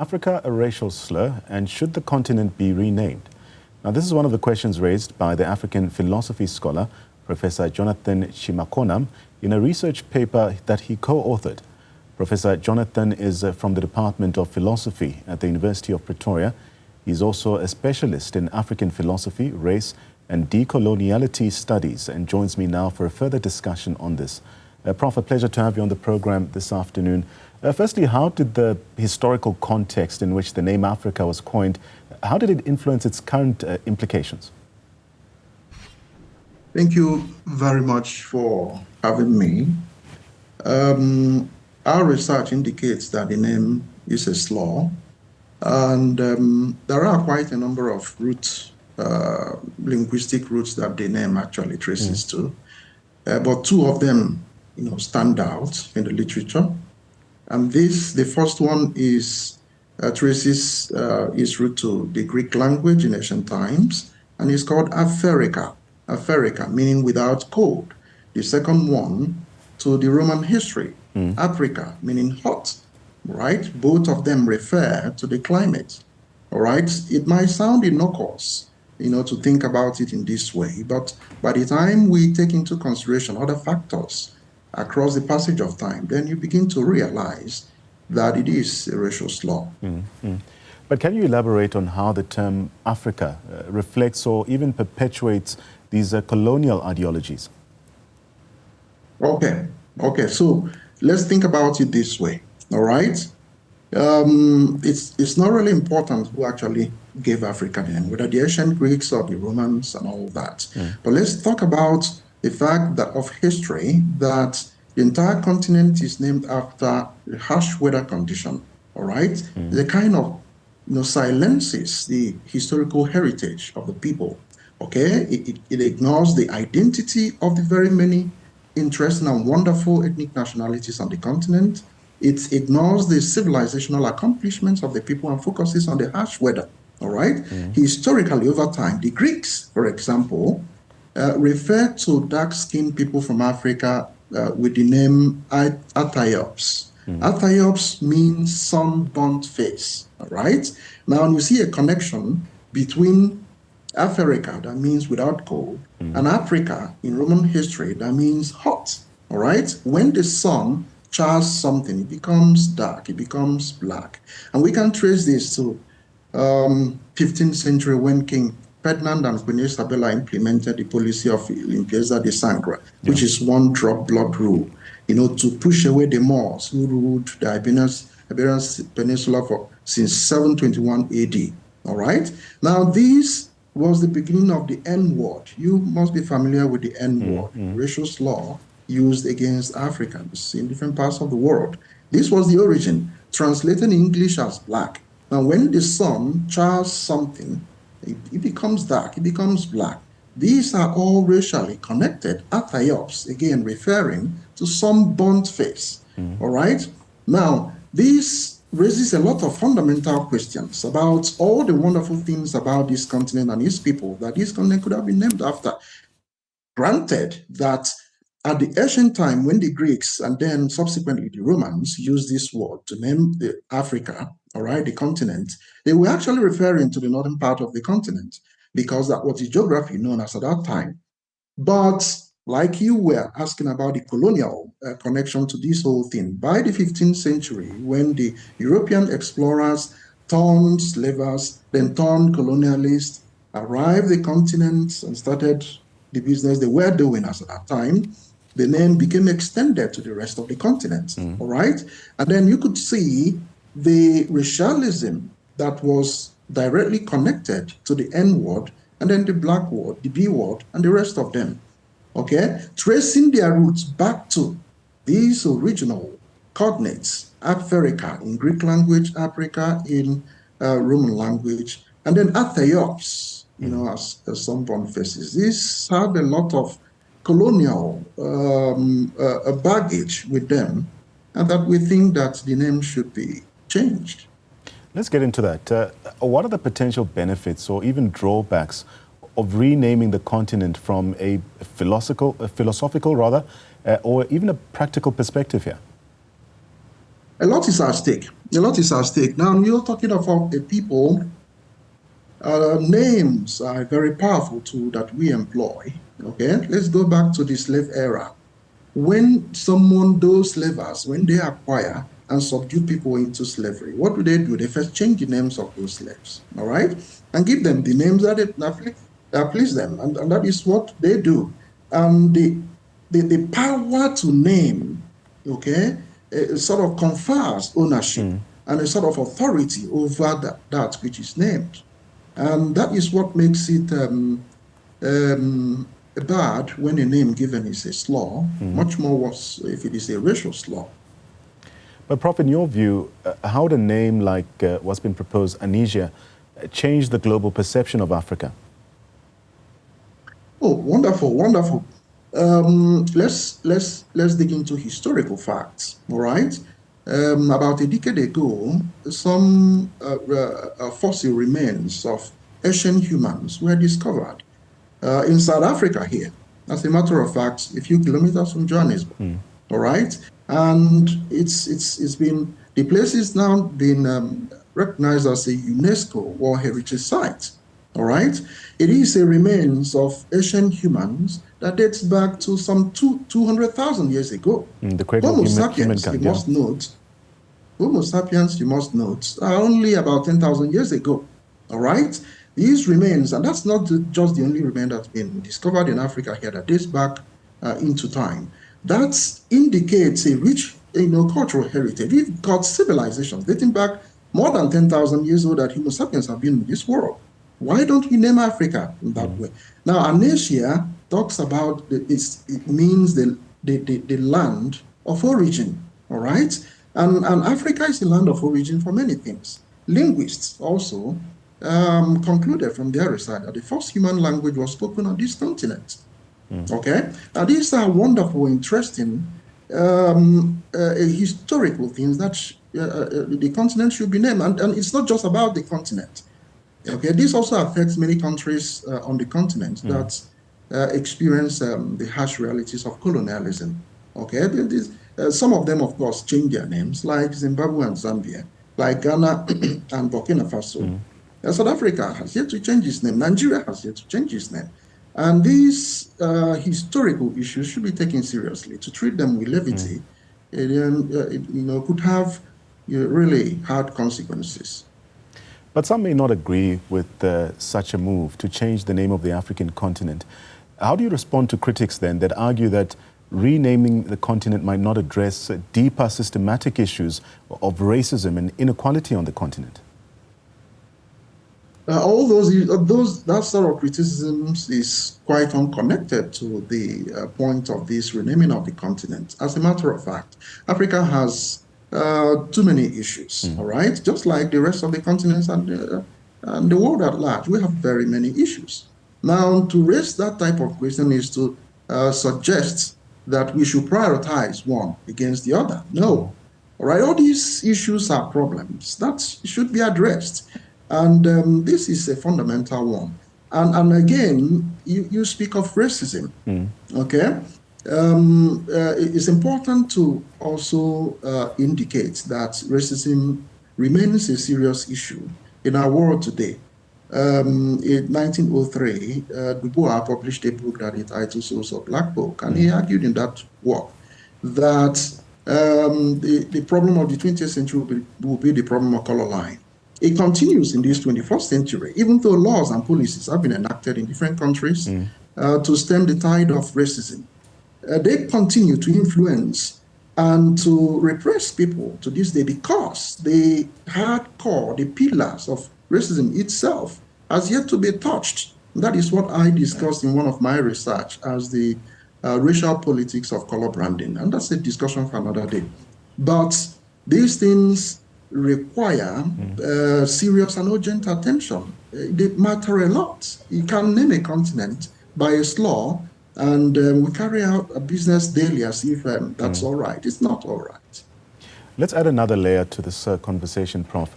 Africa a racial slur, and should the continent be renamed? Now, this is one of the questions raised by the African philosophy scholar, Professor Jonathan Chimakonam, in a research paper that he co-authored. Professor Jonathan is from the Department of Philosophy at the University of Pretoria. He's also a specialist in African philosophy, race, and decoloniality studies, and joins me now for a further discussion on this. Prof, a pleasure to have you on the program this afternoon. Firstly, how did the historical context in which the name Africa was coined, how did it influence its current implications? Thank you very much for having me. Our research indicates that the name is a slur, and there are quite a number of roots, linguistic roots that the name actually traces to, but two of them, stand out in the literature. And the first one is traces its root to the Greek language in ancient times, and it's called Africa, meaning without cold. The second one to the Roman history, Africa, meaning hot, right? Both of them refer to the climate, all right? It might sound innocuous, to think about it in this way, but by the time we take into consideration other factors across the passage of time, then you begin to realize that it is a racial slur. But can you elaborate on how the term Africa reflects or even perpetuates these colonial ideologies? Okay, so let's think about it this way, all right? It's not really important who actually gave Africa the name, whether the ancient Greeks or the Romans and all that. But let's talk about the fact that of history that the entire continent is named after a harsh weather condition, all right? The kind of silences the historical heritage of the people, okay? It ignores the identity of the very many interesting and wonderful ethnic nationalities on the continent. It ignores the civilizational accomplishments of the people and focuses on the harsh weather, all right? Historically, over time, the Greeks, for example, referred to dark-skinned people from Africa with the name Athiops. Athiops means sunburnt face, all right? Now, you see a connection between Africa, that means without cold, and Africa in Roman history, that means hot, all right? When the sun chars something, it becomes dark, it becomes black. And we can trace this to 15th century when King Ferdinand and Queen Isabella implemented the policy of limpieza de sangre, which is one drop blood rule, to push away the Moors who ruled the Iberian Peninsula since 721 AD, all right? Now, this was the beginning of the N-word. You must be familiar with the N-word, racial slur used against Africans in different parts of the world. This was the origin, translated in English as black. Now, when the sun chars something, it becomes dark, it becomes black. These are all racially connected. Athiops, again, referring to some burnt face, all right? Now, this raises a lot of fundamental questions about all the wonderful things about this continent and its people that this continent could have been named after. Granted that at the ancient time when the Greeks and then subsequently the Romans used this word to name the Africa, all right, the continent, they were actually referring to the northern part of the continent because that was the geography known as at that time. But like you were asking about the colonial connection to this whole thing, by the 15th century, when the European explorers turned slavers, then turned colonialists, arrived the continent and started the business they were doing as at that time, the name became extended to the rest of the continent, all right? And then you could see the racialism that was directly connected to the N-word, and then the black word, the B word, and the rest of them, okay? Tracing their roots back to these original coordinates, Africa in Greek language, Africa in Roman language, and then Athiops, as sunburnt faces. These have a lot of colonial baggage with them, and that we think that the name should be changed. Let's get into that. What are the potential benefits or even drawbacks of renaming the continent from a philosophical or even a practical perspective here? A lot is at stake. A lot is at stake. Now, you're talking about a people. Names are a very powerful tool that we employ. Okay, let's go back to the slave era. When those slavers, when they acquire and subdue people into slavery, what do? They first change the names of those slaves, all right, and give them the names that please them, and that is what they do. And the power to name, okay, sort of confers ownership and a sort of authority over that which is named. And that is what makes it bad when a name given is a slur, much more worse if it is a racial slur. But Prof, in your view, how would a name like what's been proposed, Anesia, change the global perception of Africa? Oh, wonderful, wonderful. Let's dig into historical facts, all right? About a decade ago, some fossil remains of ancient humans were discovered in South Africa here. As a matter of fact, a few kilometers from Johannesburg, all right? And the place is now been recognized as a UNESCO World Heritage Site, all right? It is a remains of ancient humans that dates back to some 200,000 years ago. The cradle Homo of sapiens, humankind, you must note, Homo sapiens, you must note, are only about 10,000 years ago, all right? These remains, and that's not just the only remain that's been discovered in Africa here that dates back into time. That indicates a rich, cultural heritage. We've got civilizations dating back more than 10,000 years old that Homo sapiens have been in this world. Why don't we name Africa in that way? Now, Anesia talks about it means the land of origin, all right? And Africa is the land of origin for many things. Linguists also concluded from their research that the first human language was spoken on this continent. Okay? Now, these are wonderful, interesting, historical things that the continent should be named. And it's not just about the continent. Okay? This also affects many countries on the continent that experience the harsh realities of colonialism. Okay? Some of them, of course, change their names, like Zimbabwe and Zambia, like Ghana and Burkina Faso. South Africa has yet to change its name. Nigeria has yet to change its name. And these historical issues should be taken seriously. To treat them with levity, could have really hard consequences. But some may not agree with such a move to change the name of the African continent. How do you respond to critics then that argue that renaming the continent might not address deeper systematic issues of racism and inequality on the continent? All that sort of criticisms is quite unconnected to the point of this renaming of the continent. As a matter of fact, Africa has too many issues, all right? Just like the rest of the continents and the world at large, we have very many issues. Now, to raise that type of question is to suggest that we should prioritize one against the other. No, all right? All these issues are problems that should be addressed. And this is a fundamental one. And again, you speak of racism, okay? It's important to also indicate that racism remains a serious issue in our world today. In 1903, Du Bois published a book that he titled Souls of Black Folk, and he argued in that work that the problem of the 20th century will be the problem of color line. It continues in this 21st century, even though laws and policies have been enacted in different countries to stem the tide of racism. They continue to influence and to repress people to this day because the hardcore, the pillars of racism itself has yet to be touched. That is what I discussed in one of my research as the racial politics of color branding. And that's a discussion for another day. But these things require serious and urgent attention. They matter a lot. You can name a continent by a slur, and we carry out a business daily as if that's all right. It's not all right. Let's add another layer to this conversation, Prof.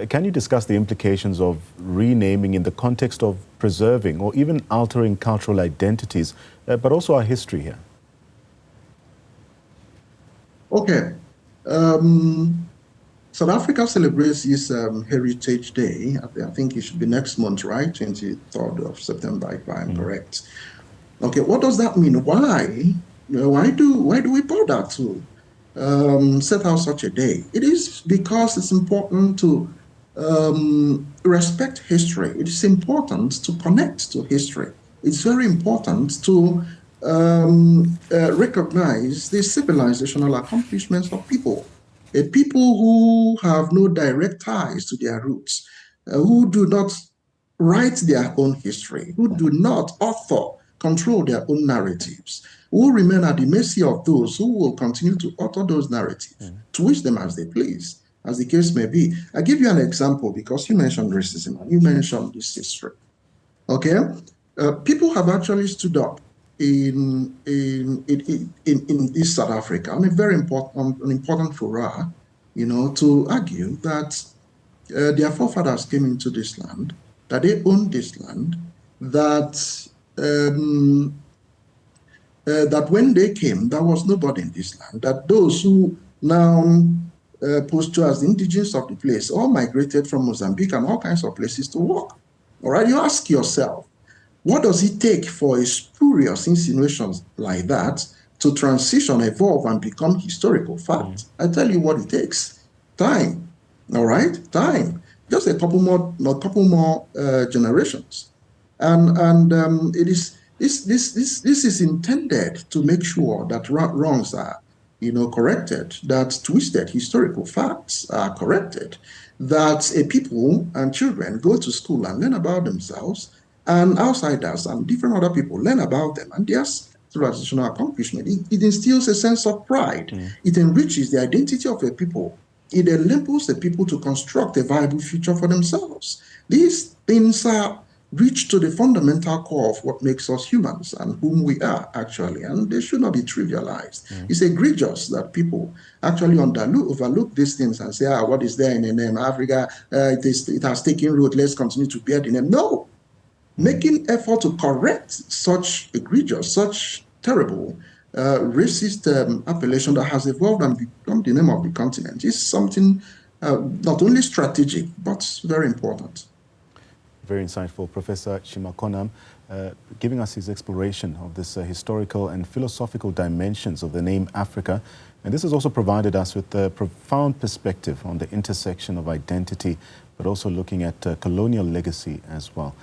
Can you discuss the implications of renaming in the context of preserving or even altering cultural identities, but also our history here? Okay. South Africa celebrates its Heritage Day. I think it should be next month, right? 23rd of September, if I'm correct. Okay, what does that mean? Why? Why do we bother to set out such a day? It is because it's important to respect history. It is important to connect to history. It's very important to recognize the civilizational accomplishments of people. A people who have no direct ties to their roots, who do not write their own history, who do not control their own narratives, who remain at the mercy of those who will continue to author those narratives, twist them as they please, as the case may be. I give you an example because you mentioned racism and you mentioned this history. Okay, people have actually stood up in East South Africa on a very important fora, to argue that their forefathers came into this land, that they owned this land, that that when they came, there was nobody in this land, that those who now posture as the indigenous of the place all migrated from Mozambique and all kinds of places to work. All right, you ask yourself, what does it take for a spurious insinuations like that to transition, evolve, and become historical fact? I tell you what it takes: time. All right, time. Just a couple more generations, and it is this is intended to make sure that wrongs are corrected, that twisted historical facts are corrected, that a people and children go to school and learn about themselves, and outsiders and different other people learn about them and their civilizational accomplishment. It instills a sense of pride. It enriches the identity of a people. It enables the people to construct a viable future for themselves. These things are reach to the fundamental core of what makes us humans and whom we are actually, and they should not be trivialized. It's egregious that people actually overlook these things and say, what is there in the name Africa? It has taken root, let's continue to bear the name. No. Making effort to correct such egregious, such terrible, racist appellation that has evolved and become the name of the continent is something not only strategic, but very important. Very insightful, Professor Chimakonam, giving us his exploration of this historical and philosophical dimensions of the name Africa. And this has also provided us with a profound perspective on the intersection of identity, but also looking at colonial legacy as well.